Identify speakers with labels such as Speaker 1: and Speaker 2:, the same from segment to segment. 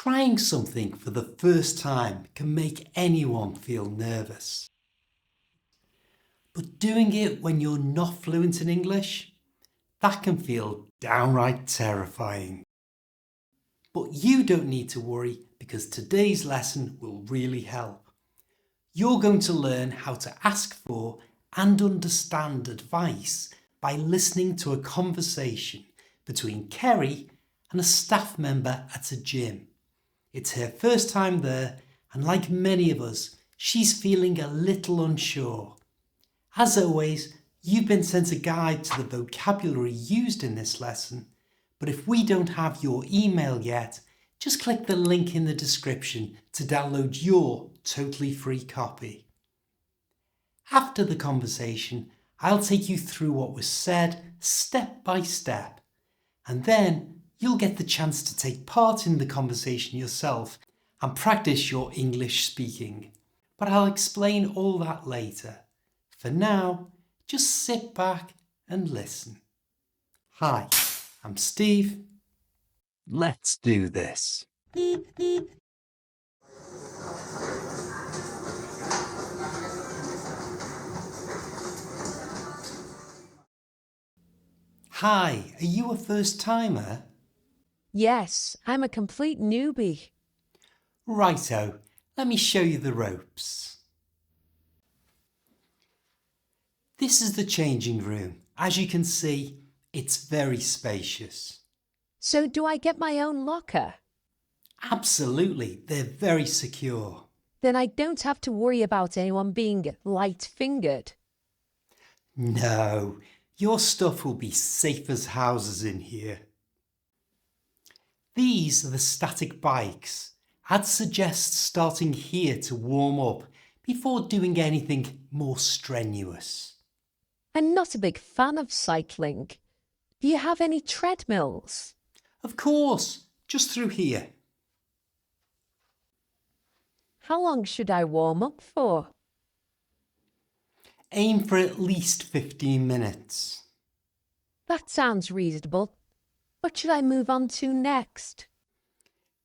Speaker 1: Trying something for the first time can make anyone feel nervous. But doing it when you're not fluent in English, that can feel downright terrifying. But you don't need to worry because today's lesson will really help. You're going to learn how to ask for and understand advice by listening to a conversation between Carrie and a staff member at a gym. It's her first time there, and like many of us, she's feeling a little unsure. As always, you've been sent a guide to the vocabulary used in this lesson, but if we don't have your email yet, just click the link in the description to download your totally free copy. After the conversation, I'll take you through what was said step by step, and then you'll get the chance to take part in the conversation yourself and practice your English speaking. But I'll explain all that later. For now, just sit back and listen. Hi, I'm Steve. Let's do this. Hi, are you a first timer?
Speaker 2: Yes, I'm a complete newbie.
Speaker 1: Righto, let me show you the ropes. This is the changing room. As you can see, it's very spacious.
Speaker 2: So do I get my own locker?
Speaker 1: Absolutely, they're very secure.
Speaker 2: Then I don't have to worry about anyone being light-fingered.
Speaker 1: No, your stuff will be safe as houses in here. These are the static bikes. I'd suggest starting here to warm up before doing anything more strenuous.
Speaker 2: I'm not a big fan of cycling. Do you have any treadmills?
Speaker 1: Of course, just through here.
Speaker 2: How long should I warm up for?
Speaker 1: Aim for at least 15 minutes.
Speaker 2: That sounds reasonable. What should I move on to next?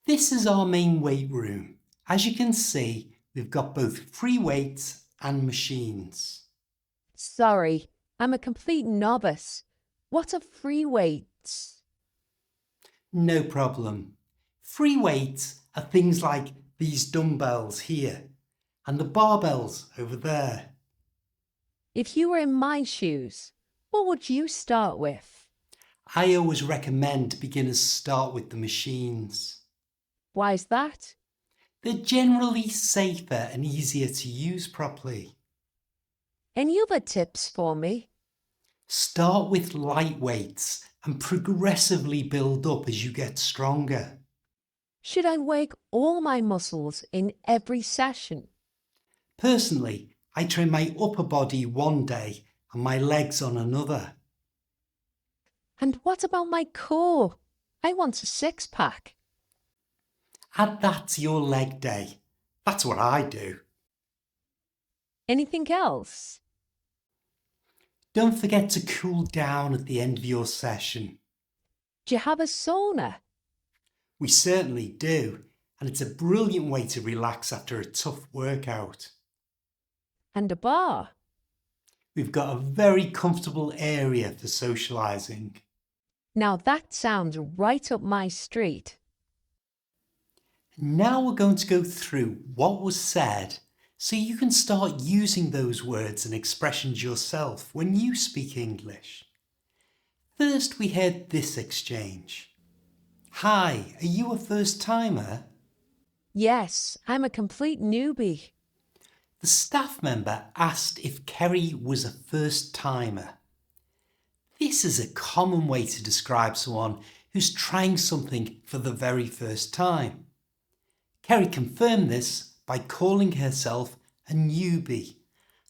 Speaker 1: This is our main weight room. As you can see, we've got both free weights and machines.
Speaker 2: Sorry, I'm a complete novice. What are free weights?
Speaker 1: No problem. Free weights are things like these dumbbells here and the barbells over there.
Speaker 2: If you were in my shoes, what would you start with?
Speaker 1: I always recommend beginners start with the machines.
Speaker 2: Why's that?
Speaker 1: They're generally safer and easier to use properly.
Speaker 2: Any other tips for me?
Speaker 1: Start with light weights and progressively build up as you get stronger.
Speaker 2: Should I work all my muscles in every session?
Speaker 1: Personally, I train my upper body one day and my legs on another.
Speaker 2: And what about my core? I want a six-pack.
Speaker 1: Add that to your leg day. That's what I do.
Speaker 2: Anything else?
Speaker 1: Don't forget to cool down at the end of your session.
Speaker 2: Do you have a sauna?
Speaker 1: We certainly do, and it's a brilliant way to relax after a tough workout.
Speaker 2: And a bar?
Speaker 1: We've got a very comfortable area for socialising.
Speaker 2: Now that sounds right up my street.
Speaker 1: Now we're going to go through what was said so you can start using those words and expressions yourself when you speak English. First, we heard this exchange. Hi, are you a first timer?
Speaker 2: Yes, I'm a complete newbie.
Speaker 1: The staff member asked if Carrie was a first timer. This is a common way to describe someone who's trying something for the very first time. Carrie confirmed this by calling herself a newbie,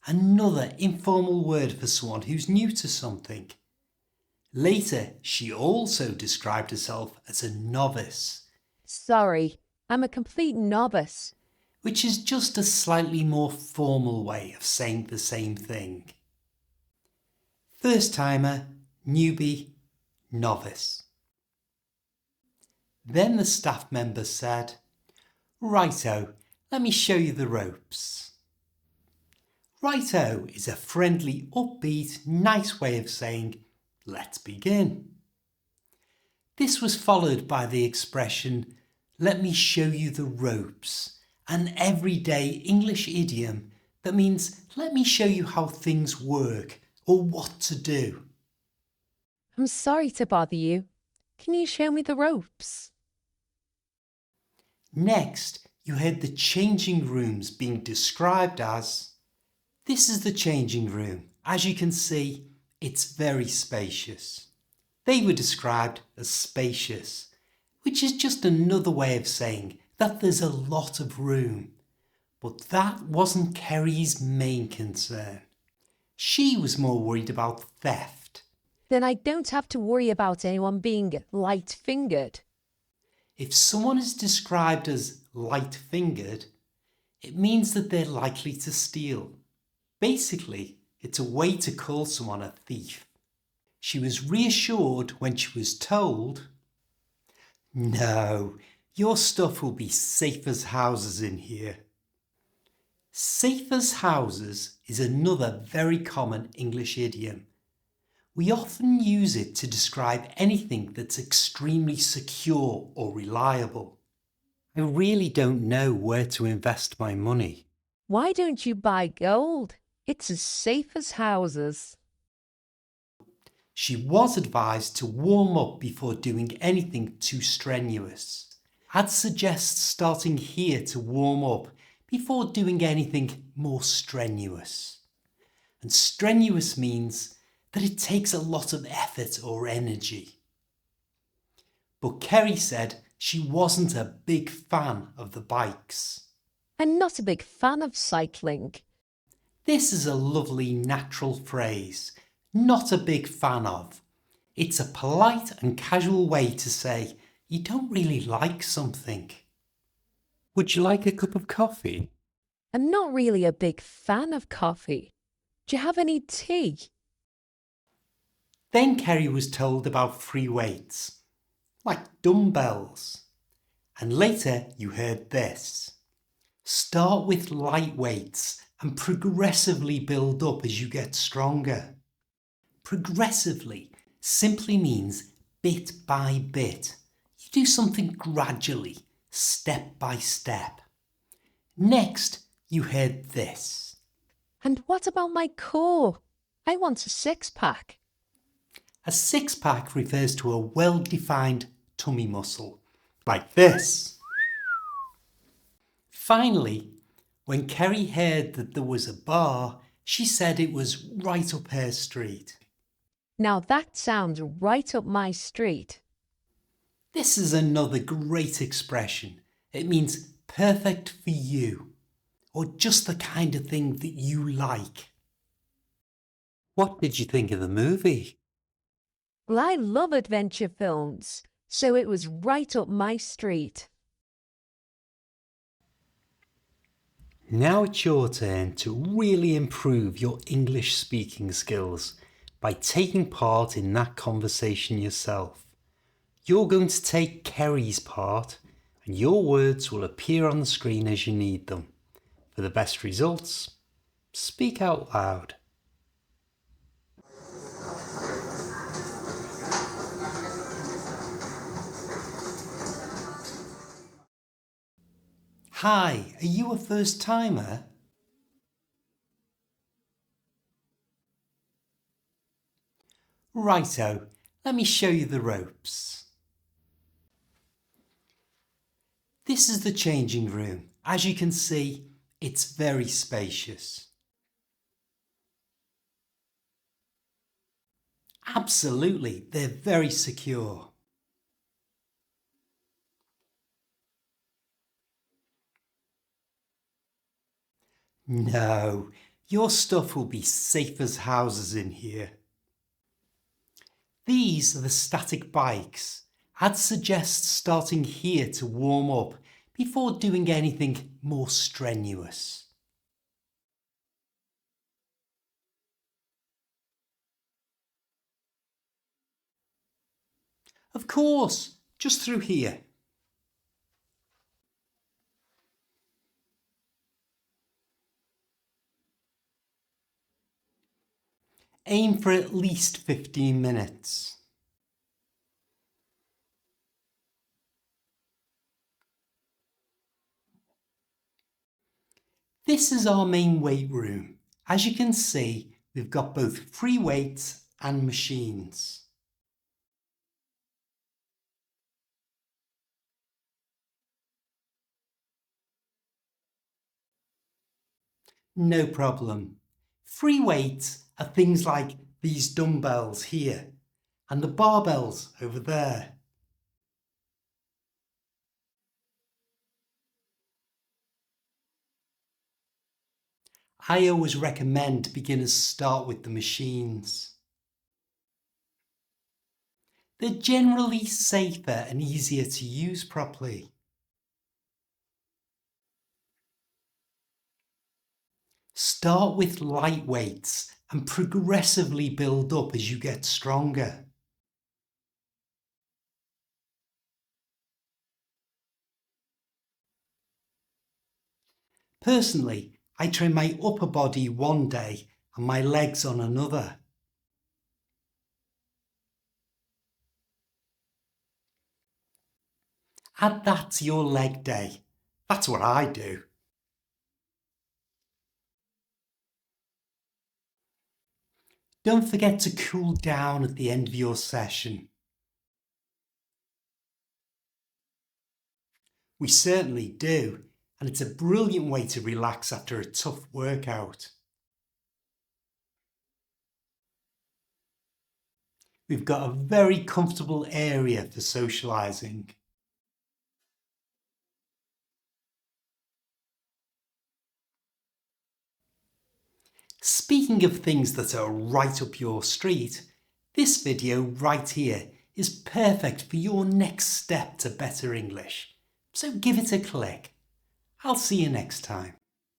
Speaker 1: another informal word for someone who's new to something. Later, she also described herself as a novice.
Speaker 2: Sorry, I'm a complete novice.
Speaker 1: Which is just a slightly more formal way of saying the same thing. First timer, newbie, novice. Then the staff member said, "Righto, let me show you the ropes." Righto is a friendly, upbeat, nice way of saying, "Let's begin." This was followed by the expression, "Let me show you the ropes," an everyday English idiom that means let me show you how things work or what to do.
Speaker 2: I'm sorry to bother you. Can you show me the ropes?
Speaker 1: Next, you heard the changing rooms being described as, "This is the changing room. As you can see, it's very spacious." They were described as spacious, which is just another way of saying that there's a lot of room. But that wasn't Carrie's main concern. She was more worried about theft.
Speaker 2: Then I don't have to worry about anyone being light-fingered.
Speaker 1: If someone is described as light-fingered, it means that they're likely to steal. Basically, it's a way to call someone a thief. She was reassured when she was told, "No, your stuff will be safe as houses in here." Safe as houses is another very common English idiom. We often use it to describe anything that's extremely secure or reliable. I really don't know where to invest my money.
Speaker 2: Why don't you buy gold? It's as safe as houses.
Speaker 1: She was advised to warm up before doing anything too strenuous. I'd suggest starting here to warm up before doing anything more strenuous. And strenuous means that it takes a lot of effort or energy. But Carrie said she wasn't a big fan of the bikes.
Speaker 2: I'm not a big fan of cycling.
Speaker 1: This is a lovely natural phrase, "not a big fan of." It's a polite and casual way to say you don't really like something. Would you like a cup of coffee?
Speaker 2: I'm not really a big fan of coffee. Do you have any tea?
Speaker 1: Then Carrie was told about free weights, like dumbbells. And later you heard this. Start with light weights and progressively build up as you get stronger. Progressively simply means bit by bit. You do something gradually, step by step. Next, you heard this.
Speaker 2: And what about my core? I want a six-pack.
Speaker 1: A six-pack refers to a well-defined tummy muscle, like this. Finally, when Carrie heard that there was a bar, she said it was right up her street.
Speaker 2: Now that sounds right up my street.
Speaker 1: This is another great expression. It means perfect for you, or just the kind of thing that you like. What did you think of the movie?
Speaker 2: Well, I love adventure films, so it was right up my street.
Speaker 1: Now it's your turn to really improve your English speaking skills by taking part in that conversation yourself. You're going to take Carrie's part and your words will appear on the screen as you need them. For the best results, speak out loud. Hi, are you a first timer? Righto, let me show you the ropes. This is the changing room. As you can see, it's very spacious. Absolutely, they're very secure. No, your stuff will be safe as houses in here. These are the static bikes. I'd suggest starting here to warm up before doing anything more strenuous. Of course, just through here. Aim for at least 15 minutes. This is our main weight room. As you can see, we've got both free weights and machines. No problem. Free weights are things like these dumbbells here and the barbells over there. I always recommend beginners start with the machines. They're generally safer and easier to use properly. Start with light weights and progressively build up as you get stronger. Personally, I train my upper body one day and my legs on another. Add that to your leg day. That's what I do. Don't forget to cool down at the end of your session. We certainly do, and it's a brilliant way to relax after a tough workout. We've got a very comfortable area for socialising. Speaking of things that are right up your street, this video right here is perfect for your next step to better English. So give it a click. I'll see you next time.